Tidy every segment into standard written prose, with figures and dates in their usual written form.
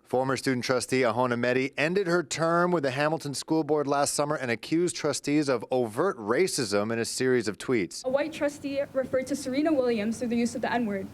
Former student trustee Ahona Mehdi ended her term with the Hamilton School Board last summer and accused trustees of overt racism in a series of tweets. A white trustee referred to Serena Williams through the use of the N-word.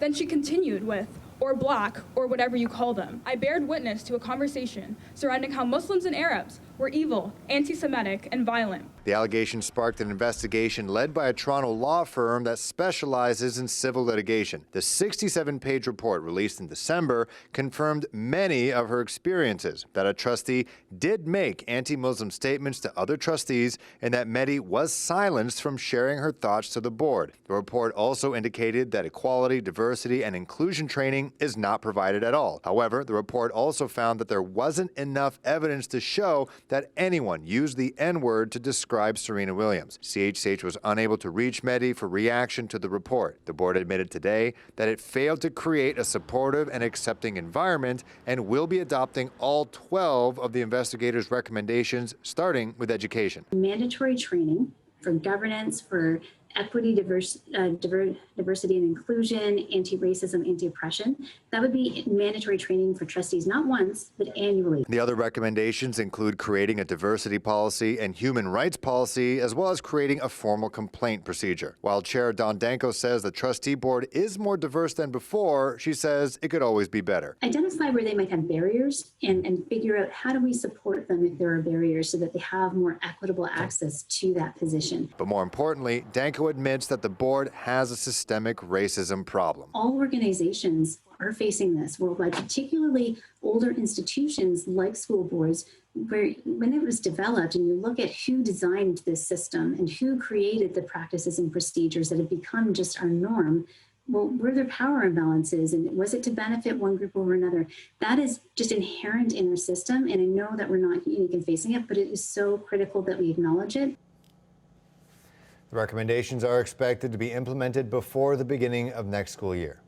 Then she continued with, or black, or whatever you call them. I bared witness to a conversation surrounding how Muslims and Arabs were evil, anti-Semitic, and violent. The allegation sparked an investigation led by a Toronto law firm that specializes in civil litigation. The 67-page report released in December confirmed many of her experiences, that a trustee did make anti-Muslim statements to other trustees, and that Mehdi was silenced from sharing her thoughts to the board. The report also indicated that equality, diversity, and inclusion training is not provided at all. However, the report also found that there wasn't enough evidence to show that anyone used the N-word to describe Serena Williams. CHCH was unable to reach Mehdi for reaction to the report. The board admitted today that it failed to create a supportive and accepting environment and will be adopting all 12 of the investigators' recommendations, starting with education. Mandatory training for governance, for equity, diversity and inclusion, anti-racism, anti-oppression. That would be mandatory training for trustees, not once, but annually. The other recommendations include creating a diversity policy and human rights policy, as well as creating a formal complaint procedure. While Chair Dawn Danko says the trustee board is more diverse than before, she says it could always be better. Identify where they might have barriers and figure out how do we support them if there are barriers so that they have more equitable access to that position. But more importantly, Danko admits that the board has a systemic racism problem. All organizations are facing this worldwide, particularly older institutions like school boards, where when it was developed and you look at who designed this system and who created the practices and procedures that have become just our norm, well, were there power imbalances, and was it to benefit one group over another? That is just inherent in our system, and I know that we're not unique in facing it, but it is so critical that we acknowledge it. The recommendations are expected to be implemented before the beginning of next school year.